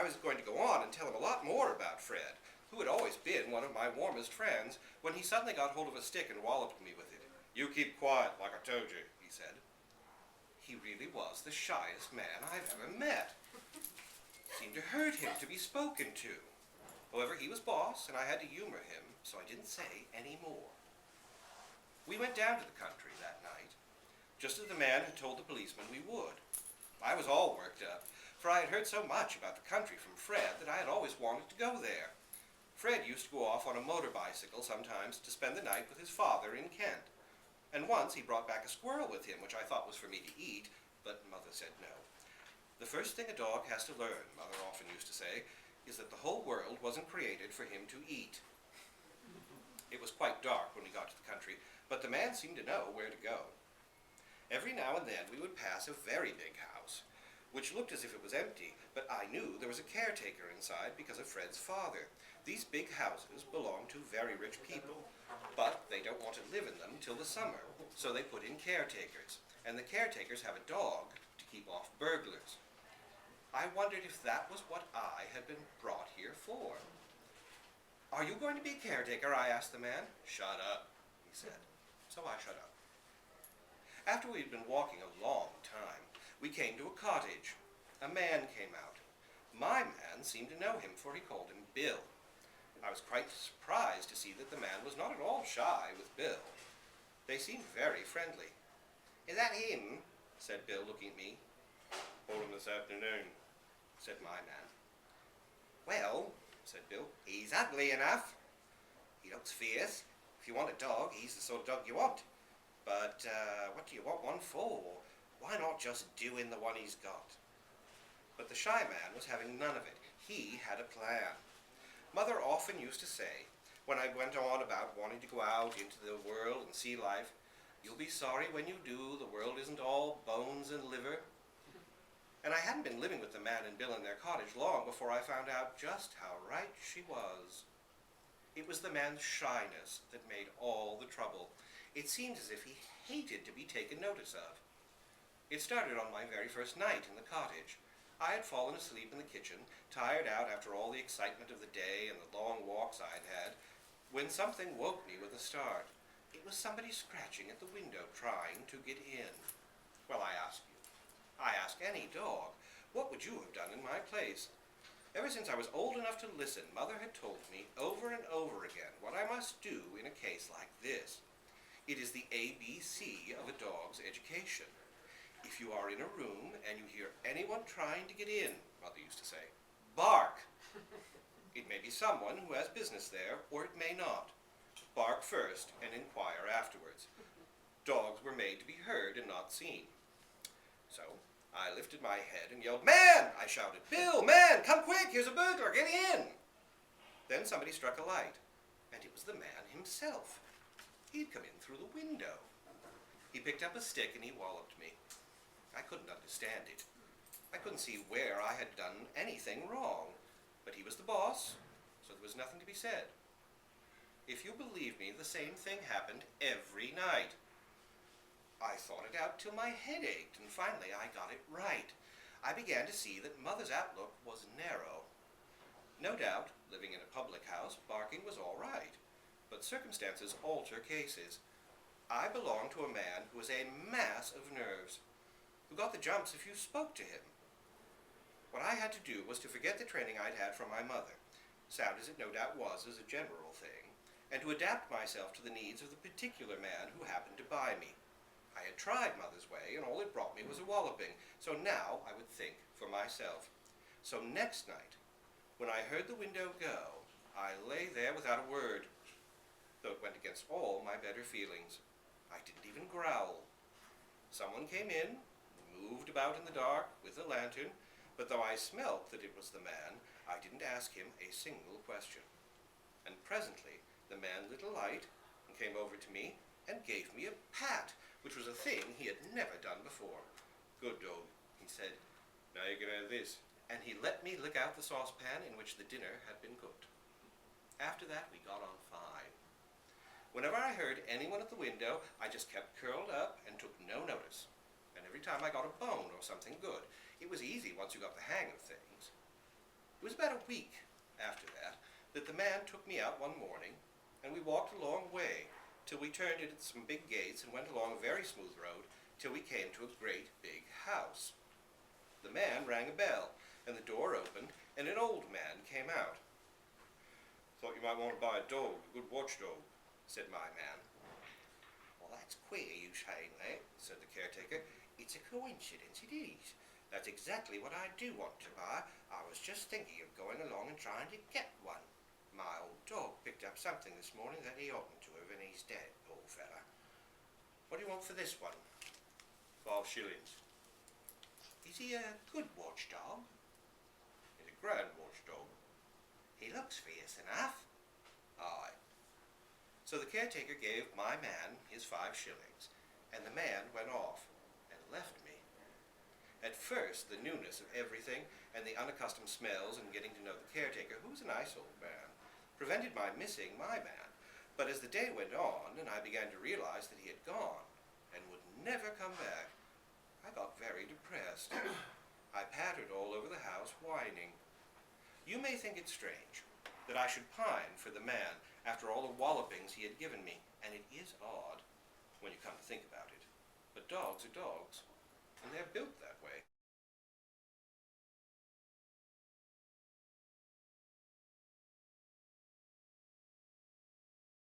I was going to go on and tell him a lot more about Fred, who had always been one of my warmest friends, when he suddenly got hold of a stick and walloped me with it. "You keep quiet, like I told you," he said. He really was the shyest man I've ever met. It seemed to hurt him to be spoken to. However, he was boss, and I had to humor him, so I didn't say any more. We went down to the country that night, just as the man had told the policeman we would. I was all worked up, for I had heard so much about the country from Fred that I had always wanted to go there. Fred used to go off on a motor bicycle sometimes to spend the night with his father in Kent, and once he brought back a squirrel with him, which I thought was for me to eat, but Mother said no. The first thing a dog has to learn, Mother often used to say, is that the whole world wasn't created for him to eat. It was quite dark when we got to the country, but the man seemed to know where to go. Every now and then we would pass a very big house, which looked as if it was empty, but I knew there was a caretaker inside because of Fred's father. These big houses belong to very rich people, but they don't want to live in them till the summer, so they put in caretakers, and the caretakers have a dog to keep off burglars. I wondered if that was what I had been brought here for. "Are you going to be caretaker?" I asked the man. "Shut up," he said. So I shut up. After we had been walking a long time, we came to a cottage. A man came out. My man seemed to know him, for he called him Bill. I was quite surprised to see that the man was not at all shy with Bill. They seemed very friendly. "Is that him?" said Bill, looking at me. "Called him this afternoon," said my man. "Well," said Bill, "he's ugly enough. He looks fierce. If you want a dog, he's the sort of dog you want. But what do you want one for? Why not just do in the one he's got?" But the shy man was having none of it. He had a plan. Mother often used to say, when I went on about wanting to go out into the world and see life, "You'll be sorry when you do. The world isn't all bones and liver." And I hadn't been living with the man and Bill in their cottage long before I found out just how right she was. It was the man's shyness that made all the trouble. It seemed as if he hated to be taken notice of. It started on my very first night in the cottage. I had fallen asleep in the kitchen, tired out after all the excitement of the day and the long walks I'd had, when something woke me with a start. It was somebody scratching at the window, trying to get in. Well, I ask you, I ask any dog, what would you have done in my place? Ever since I was old enough to listen, Mother had told me over and over again what I must do in a case like this. It is the ABC of a dog's education. If you are in a room and you hear anyone trying to get in, Mother used to say, bark. It may be someone who has business there, or it may not. Bark first and inquire afterwards. Dogs were made to be heard and not seen. So I lifted my head and yelled, "Man!" I shouted. "Bill, man, come quick, here's a burglar, get in!" Then somebody struck a light, and it was the man himself. He'd come in through the window. He picked up a stick and he walloped me. I couldn't understand it. I couldn't see where I had done anything wrong, but he was the boss, so there was nothing to be said. If you believe me, the same thing happened every night. I thought it out till my head ached, and finally I got it right. I began to see that Mother's outlook was narrow. No doubt, living in a public house, barking was all right, but circumstances alter cases. I belonged to a man who was a mass of nerves, who got the jumps if you spoke to him. What I had to do was to forget the training I'd had from my mother, sound as it no doubt was as a general thing, and to adapt myself to the needs of the particular man who happened to buy me. I had tried Mother's way, and all it brought me was a walloping, so now I would think for myself. So next night, when I heard the window go, I lay there without a word, though it went against all my better feelings. I didn't even growl. Someone came in, moved about in the dark with a lantern, but though I smelt that it was the man, I didn't ask him a single question. And presently the man lit a light and came over to me and gave me a pat, which was a thing he had never done before. "Good dog," he said. "Now you can have this." And he let me lick out the saucepan in which the dinner had been cooked. After that we got on fine. Whenever I heard anyone at the window, I just kept curled up and took no notice. And every time I got a bone or something good, it was easy once you got the hang of things. It was about a week after that the man took me out one morning, and we walked a long way till we turned into some big gates and went along a very smooth road till we came to a great big house. The man rang a bell, and the door opened, and an old man came out. "Thought you might want to buy a dog, a good watchdog," said my man. "Well, that's queer you saying that," said the caretaker. "It's a coincidence, it is. That's exactly what I do want to buy. I was just thinking of going along and trying to get one. My old dog picked up something this morning that he oughtn't to have, and he's dead, poor fella. What do you want for this one?" "5 shillings. "Is he a good watchdog?" "He's a grand watchdog." "He looks fierce enough." "Aye." So the caretaker gave my man his 5 shillings, and the man went off and left me. At first, the newness of everything and the unaccustomed smells and getting to know the caretaker, who was a nice old man, prevented my missing my man. But as the day went on and I began to realize that he had gone and would never come back, I got very depressed. I pattered all over the house, whining. You may think it strange that I should pine for the man after all the wallopings he had given me, and it is odd when you come to think about it. But dogs are dogs, and they're built that way.